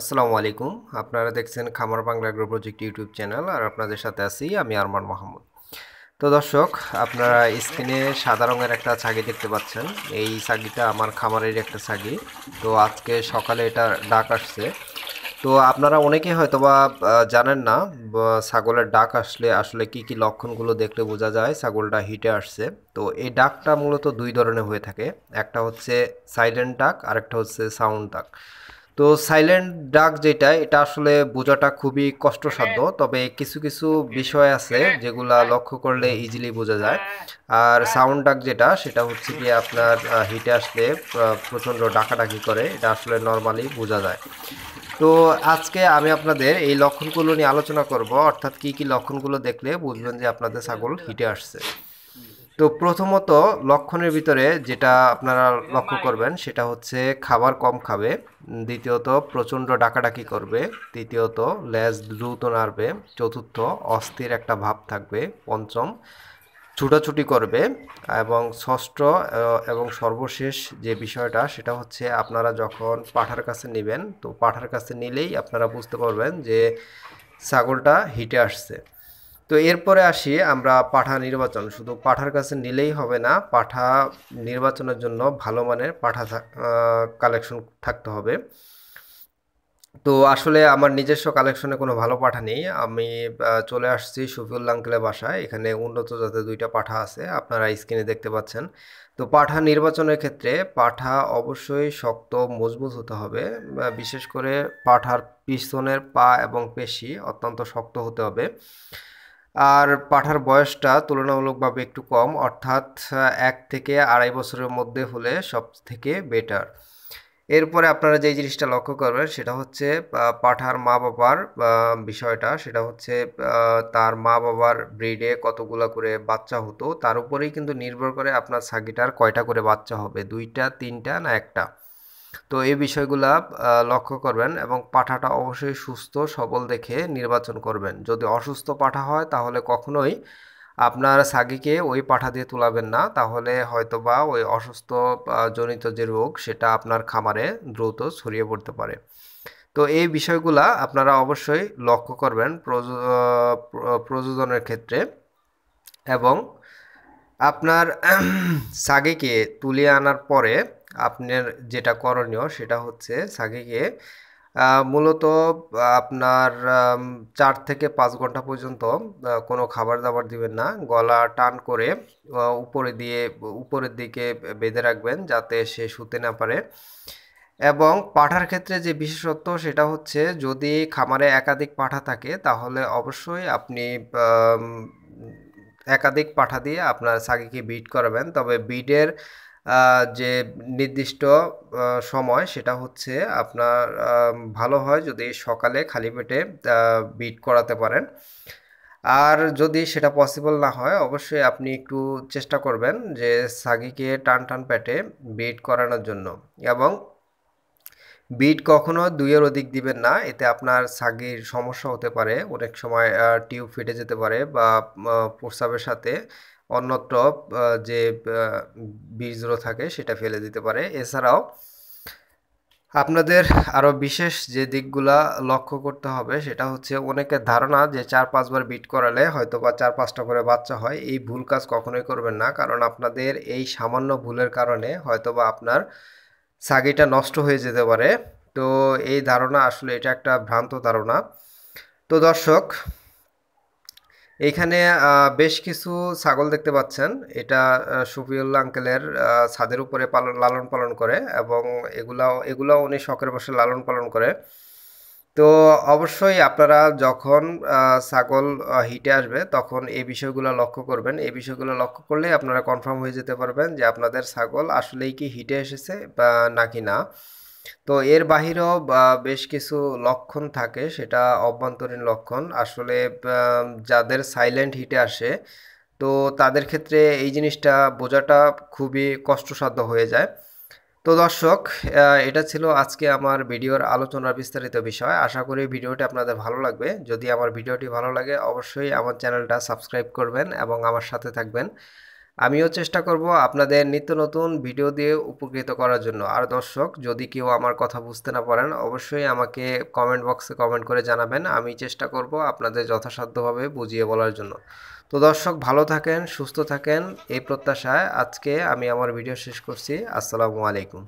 আসসালামু আলাইকুম। আপনারা দেখছেন খামার Bangla agro project YouTube channel, আর আপনাদের সাথে আছি আমি আরমান মাহমুদ। তো দর্শক, আপনারা স্ক্রিনে সাদা রঙের একটা ছাগি দেখতে পাচ্ছেন। এই ছাগিটা আমার খামারের একটা ছাগি। তো আজকে সকালে এটা ডাক আসছে। তো আপনারা অনেকেই হয়তোবা জানেন না ছাগলের ডাক আসলে আসলে কি কি লক্ষণগুলো দেখলে বোঝা যায় ছাগলটা হিটে আসছে। তো এই ডাকটা মূলত দুই ধরনের হয়ে থাকে। একটা হচ্ছে সাইলেন্ট ডাক, আর একটা হচ্ছে সাউন্ড ডাক। তো সাইলেন্ট ডাক যেটা, এটা আসলে বোঝাটা খুবই কষ্টসাধ্য, তবে কিছু কিছু বিষয় আছে যেগুলা লক্ষ্য করলে ইজিলি বোঝা যায়। আর সাউন্ড ডাক যেটা, সেটা হচ্ছে কি আপনার হিটে আসলে প্রচণ্ড ডাকাডাকি করে, এটা আসলে নর্মালি বোঝা যায়। তো আজকে আমি আপনাদের এই লক্ষণগুলো নিয়ে আলোচনা করব, অর্থাৎ কি কি লক্ষণগুলো দেখলে বুঝবেন যে আপনাদের ছাগল হিটে আসছে। তো প্রথমত লক্ষণের ভিতরে যেটা আপনারা লক্ষ্য করবেন সেটা হচ্ছে খাবার কম খাবে, দ্বিতীয়ত প্রচণ্ড ডাকাডাকি করবে, তৃতীয়ত লেজ দ্রুত নাড়বে, চতুর্থ অস্থির একটা ভাব থাকবে, পঞ্চম ছুটাছুটি করবে, এবং ষষ্ঠ এবং সর্বশেষ যে বিষয়টা সেটা হচ্ছে আপনারা যখন পাঠার কাছে নেবেন, তো পাঠার কাছে নিলেই আপনারা বুঝতে পারবেন যে ছাগলটা হিটে আসছে। তো এরপরে আসি আমরা পাঠা নির্বাচন। শুধু পাঠার কাছে নিলেই হবে না, পাঠা নির্বাচনের জন্য ভালো মানের পাঠা কালেকশন থাকতে হবে। তো আসলে আমার নিজস্ব কালেকশনে কোনো ভালো পাঠা নেই। আমি চলে আসছি শফিউল্লাহ আঙ্কেলের বাসায়। এখানে উন্নত জাতের দুইটা পাঠা আছে, আপনারা স্ক্রিনে দেখতে পাচ্ছেন। তো পাঠা নির্বাচনের ক্ষেত্রে পাঠা অবশ্যই শক্ত মজবুত হতে হবে। বিশেষ করে পাঠার পিছনের পা এবং পেশি অত্যন্ত শক্ত হতে হবে। আর পাঠার বয়সটা তুলনামূলকভাবে একটু কম, অর্থাৎ 1 থেকে 2.5 বছরের মধ্যে হলে সব থেকে বেটার। এরপরে আপনারা যে জিনিসটা লক্ষ্য করবেন সেটা হচ্ছে পাঠার মা বাবার বিষয়টা, সেটা হচ্ছে তার মা বাবার ব্রিডে কতগুলা করে বাচ্চা হতো, তার উপরেই কিন্তু নির্ভর করে আপনার ছাগিটার কয়টা করে বাচ্চা হবে, 2টা 3টা না 1টা। তো এই বিষয়গুলা লক্ষ্য করবেন, এবং পাঠাটা অবশ্যই সুস্থ সবল দেখে নির্বাচন করবেন। যদি অসুস্থ পাঠা হয় তাহলে কখনোই আপনার ছাগিকে ওই পাঠা দিয়ে তুলাবেন না, তাহলে হয়তোবা ওই অসুস্থ জনিত যে রোগ সেটা আপনার খামারে দ্রুত ছড়িয়ে পড়তে পারে। তো এই বিষয়গুলা আপনারা অবশ্যই লক্ষ্য করবেন প্রযোজনের ক্ষেত্রে। এবং আপনার ছাগিকে তুলে আনার পরে আপনার যেটা করণীয় সেটা হচ্ছে ছাগিকে মূলত আপনার 4 থেকে 5 ঘন্টা পর্যন্ত কোনো খাবার দাবার দিবেন না, গলা টান করে উপরের দিকে বেঁধে রাখবেন যাতে সে শুতে না পারে। এবং পাঠার ক্ষেত্রে যে বিশেষত্ব সেটা হচ্ছে, যদি খামারে একাধিক পাঠা থাকে তাহলে অবশ্যই আপনি আম, একাধিক পাঠা দিয়ে আপনার ছাগিকে ব্রিড করাবেন, তবে ব্রিডের যে নির্দিষ্ট সময় সেটা হচ্ছে আপনার ভালো হয় যদি সকালে খালি পেটে ব্রিড করাতে পারেন। আর যদি সেটা পসিবল না হয় অবশ্যই আপনি একটু চেষ্টা করবেন যে ছাগিকে টান টান পেটে ব্রিড করানোর জন্য। এবং বিট কখনো 2-এর অধিক দিবেন না, এতে আপনার ছাগির সমস্যা হতে পারে। অনেক সময় টিউব ফেটে যেতে পারে, বা প্রস্রাবের সাথে অন্যত্র যে বীর্য থাকে সেটা ফেলে দিতে পারে। এছাড়াও আপনাদের আরও বিশেষ যে দিকগুলা লক্ষ্য করতে হবে সেটা হচ্ছে, অনেকের ধারণা যে 4-5 বার বিট করালে হয়তো বা 4-5টা করে বাচ্চা হয়। এই ভুল কাজ কখনোই করবেন না, কারণ আপনাদের এই সামান্য ভুলের কারণে হয়তো বা আপনার ছাগিটা নষ্ট হয়ে যেতে পারে। তো এই ধারণা আসলে এটা একটা ভ্রান্ত ধারণা। তো দর্শক, এইখানে বেশ কিছু ছাগল দেখতে পাচ্ছেন। এটা শফিউল্লাহ আঙ্কেলের ছাদের উপরে লালন পালন করে, এবং এগুলাও উনি শখের বশে লালন পালন করে। তো অবশ্যই আপনারা যখন ছাগল হিটে আসবে তখন এই বিষয়গুলো লক্ষ্য করবেন। এই বিষয়গুলো লক্ষ্য করলেই আপনারা কনফার্ম হয়ে যেতে পারবেন যে আপনাদের ছাগল আসলেই কি হিটে এসেছে বা নাকি না। তো এর বাহিরেও বেশ কিছু লক্ষণ থাকে, সেটা অভ্যন্তরীণ লক্ষণ। আসলে যাদের সাইলেন্ট হিটে আসে তো তাদের ক্ষেত্রে এই জিনিসটা বোঝাটা খুবই কষ্টসাধ্য হয়ে যায়। তো দর্শক, এটা ছিল আজকে আমার ভিডিওর আলোচনার বিস্তারিত বিষয়। আশা করি ভিডিওটি আপনাদের ভালো লাগবে। যদি আমার ভিডিওটি ভালো লাগে অবশ্যই আমার চ্যানেলটা সাবস্ক্রাইব করবেন এবং আমার সাথে থাকবেন। আমিও চেষ্টা করব আপনাদের নিত্য নতুন ভিডিও দিয়ে উপকৃত করার জন্য। আর দর্শক, যদি কেউ আমার কথা বুঝতে না পারেন অবশ্যই আমাকে কমেন্ট বক্সে কমেন্ট করে জানাবেন। আমি চেষ্টা করব আপনাদের যথাসাধ্যভাবে বুঝিয়ে বলার জন্য। তো দর্শক, ভালো থাকেন, সুস্থ থাকেন, এই প্রত্যাশায় আজকে আমি আমার ভিডিও শেষ করছি। আসসালামু আলাইকুম।